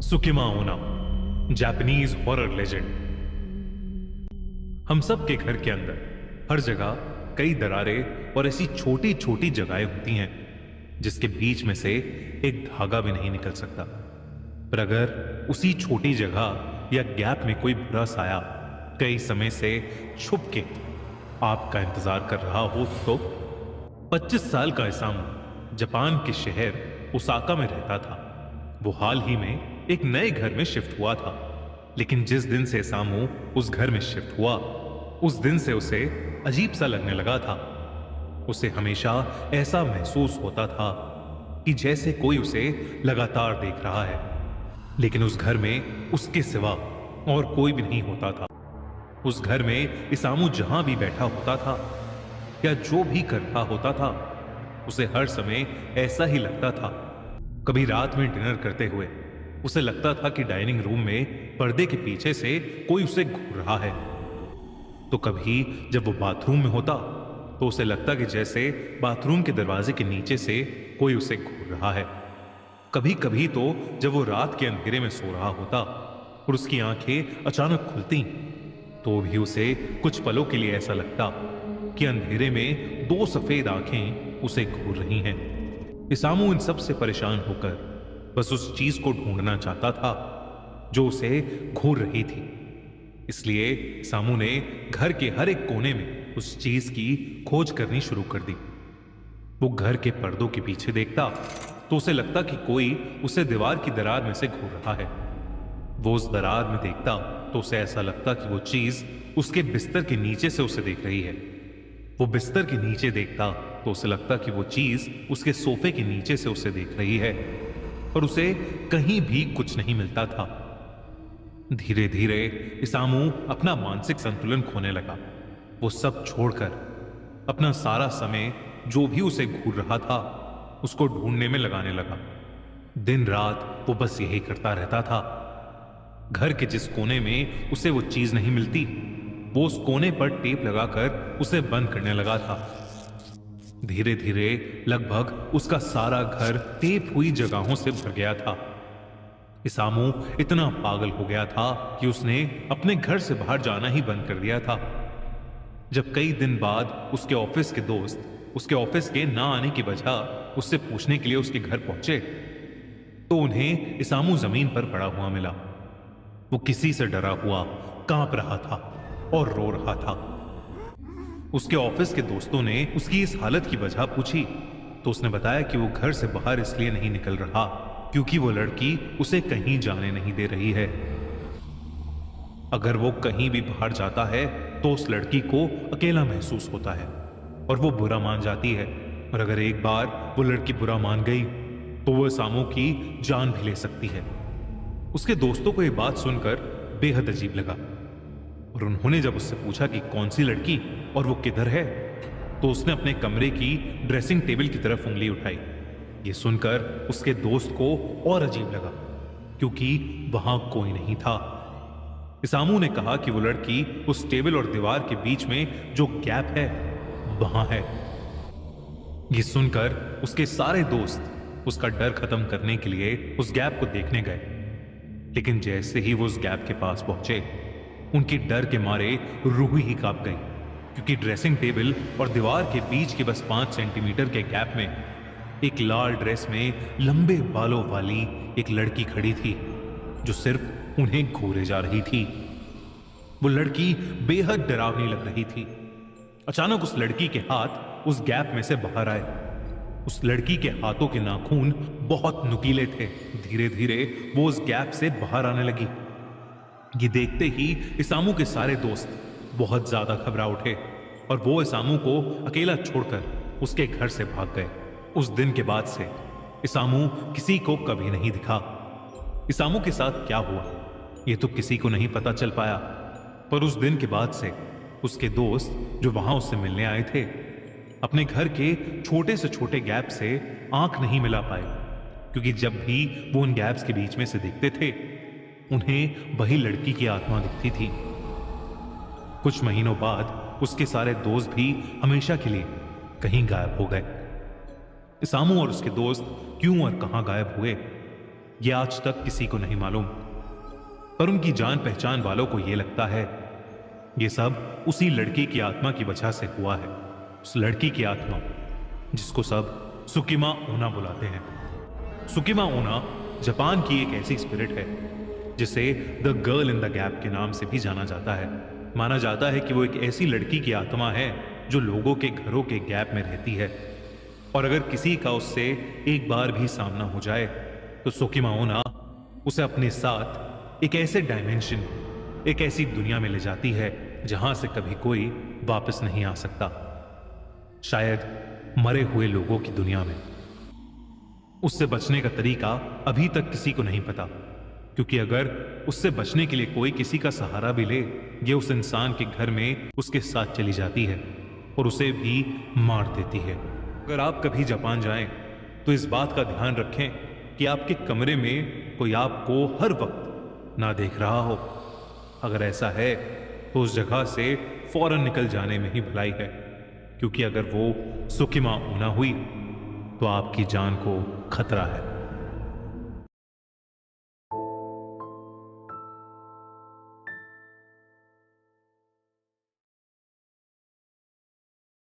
सुकिमा ओना, Japanese horror legend. हम सब के घर के अंदर हर जगह कई दरारें और ऐसी छोटी छोटी जगहें होती हैं जिसके बीच में से एक धागा भी नहीं निकल सकता। पर अगर उसी छोटी जगह या गैप में कोई बुरा साया कई समय से छुप के आपका इंतजार कर रहा हो तो 25 साल का इसामू जापान के शहर ओसाका में रहता था। वो हाल ही में एक नए घर में शिफ्ट हुआ था, लेकिन जिस दिन से इसामू उस घर में शिफ्ट हुआ उस दिन से उसे अजीब सा लगने लगा था। उसे हमेशा ऐसा महसूस होता था कि जैसे कोई उसे लगातार देख रहा है, लेकिन उस घर में उसके सिवा और कोई भी नहीं होता था। उस घर में इसामू जहां भी बैठा होता था या जो भी कर रहा होता था उसे हर समय ऐसा ही लगता था। कभी रात में डिनर करते हुए उसे लगता था कि डाइनिंग रूम में पर्दे के पीछे से कोई उसे घूर रहा है, तो कभी जब वो बाथरूम में होता तो उसे लगता कि जैसे बाथरूम के दरवाजे के नीचे से कोई उसे घूर रहा है। कभी कभी तो जब वो रात के अंधेरे में सो रहा होता और उसकी आंखें अचानक खुलती तो भी उसे कुछ पलों के लिए ऐसा लगता कि अंधेरे में दो सफेद आंखें उसे घूर रही हैं। इसामू इन सब से परेशान होकर बस उस चीज को ढूंढना चाहता था जो उसे घूर रही थी। इसलिए इसामू ने घर के हर एक कोने में उस चीज की खोज करनी शुरू कर दी। वो घर के पर्दों के पीछे देखता तो उसे लगता कि कोई उसे दीवार की दरार में से घूर रहा है। वो उस दरार में देखता तो उसे ऐसा लगता कि वो चीज उसके बिस्तर के नीचे से उसे देख रही है। वो बिस्तर के नीचे देखता तो उसे लगता कि वो चीज उसके सोफे के नीचे से उसे देख रही है, और उसे कहीं भी कुछ नहीं मिलता था। धीरे धीरे इसामू अपना मानसिक संतुलन खोने लगा। वो सब छोड़कर अपना सारा समय जो भी उसे घूर रहा था उसको ढूंढने में लगाने लगा। दिन रात वो बस यही करता रहता था। घर के जिस कोने में उसे वो चीज नहीं मिलती वो उस कोने पर टेप लगाकर उसे बंद करने लगा था। धीरे धीरे लगभग उसका सारा घर टेप हुई जगहों से भर गया था। इसामू इतना पागल हो गया था कि उसने अपने घर से बाहर जाना ही बंद कर दिया था। जब कई दिन बाद उसके ऑफिस के दोस्त उसके ऑफिस के ना आने की वजह उससे पूछने के लिए उसके घर पहुंचे तो उन्हें इसामू जमीन पर पड़ा हुआ मिला। वो किसी से डरा हुआ कांप रहा था और रो रहा था। उसके ऑफिस के दोस्तों ने उसकी इस हालत की वजह पूछी तो उसने बताया कि वो घर से बाहर इसलिए नहीं निकल रहा क्योंकि वो लड़की उसे कहीं जाने नहीं दे रही है। अगर वो कहीं भी बाहर जाता है तो उस लड़की को अकेला महसूस होता है और वो बुरा मान जाती है, और अगर एक बार वो लड़की बुरा मान गई तो वो इसामू की जान भी ले सकती है। उसके दोस्तों को ये बात सुनकर बेहद अजीब लगा, और उन्होंने जब उससे पूछा कि कौन सी लड़की और वो किधर है तो उसने अपने कमरे की ड्रेसिंग टेबल की तरफ उंगली उठाई। ये सुनकर उसके दोस्त को और अजीब लगा क्योंकि वहां कोई नहीं था। इसामू ने कहा कि वो लड़की उस टेबल और दीवार के बीच में जो गैप है वहां है। ये सुनकर उसके सारे दोस्त उसका डर खत्म करने के लिए उस गैप को देखने गए, लेकिन जैसे ही वो उस गैप के पास पहुंचे उनकी डर के मारे रूह ही कांप गई, क्योंकि ड्रेसिंग टेबल और दीवार के बीच के बस 5 सेंटीमीटर के गैप में एक लाल ड्रेस में लंबे बालों वाली एक लड़की खड़ी थी जो सिर्फ उन्हें घूरे जा रही थी। वो लड़की बेहद डरावनी लग रही थी। अचानक उस लड़की के हाथ उस गैप में से बाहर आए। उस लड़की के हाथों के नाखून बहुत नुकीले थे। धीरे धीरे वो उस गैप से बाहर आने लगी। ये देखते ही इसामू के सारे दोस्त बहुत ज्यादा घबरा उठे और वो इसामू को अकेला छोड़कर उसके घर से भाग गए। उस दिन के बाद से इसामू किसी को कभी नहीं दिखा। इसामू के साथ क्या हुआ ये तो किसी को नहीं पता चल पाया, पर उस दिन के बाद से उसके दोस्त जो वहां उससे मिलने आए थे अपने घर के छोटे से छोटे गैप से आंख नहीं मिला पाए, क्योंकि जब भी वो उन गैप्स के बीच में से दिखते थे उन्हें वही लड़की की आत्मा दिखती थी। कुछ महीनों बाद उसके सारे दोस्त भी हमेशा के लिए कहीं गायब हो गए। इसामू और उसके दोस्त क्यों और कहां गायब हुए ये आज तक किसी को नहीं मालूम, पर उनकी जान पहचान वालों को यह लगता है ये सब उसी लड़की की आत्मा की वजह से हुआ है। उस लड़की की आत्मा जिसको सब सुकिमा ओना बुलाते हैं। सुकिमा ओना जापान की एक ऐसी स्पिरिट है जिसे the girl in the gap के नाम से भी जाना जाता है। माना जाता है कि वो एक ऐसी लड़की की आत्मा है जो लोगों के घरों के गैप में रहती है, और अगर किसी का उससे एक बार भी सामना हो जाए तो सुकिमा ओना उसे अपने साथ एक ऐसे डायमेंशन, एक ऐसी दुनिया में ले जाती है जहां से कभी कोई वापस नहीं आ सकता। शायद मरे हुए लोगों की दुनिया में। उससे बचने का तरीका अभी तक किसी को नहीं पता, क्योंकि अगर उससे बचने के लिए कोई किसी का सहारा भी ले, ये उस इंसान के घर में उसके साथ चली जाती है और उसे भी मार देती है। अगर आप कभी जापान जाएं तो इस बात का ध्यान रखें कि आपके कमरे में कोई आपको हर वक्त ना देख रहा हो। अगर ऐसा है तो उस जगह से फौरन निकल जाने में ही भलाई है, क्योंकि अगर वो सुकिमा ओना हुई तो आपकी जान को खतरा है।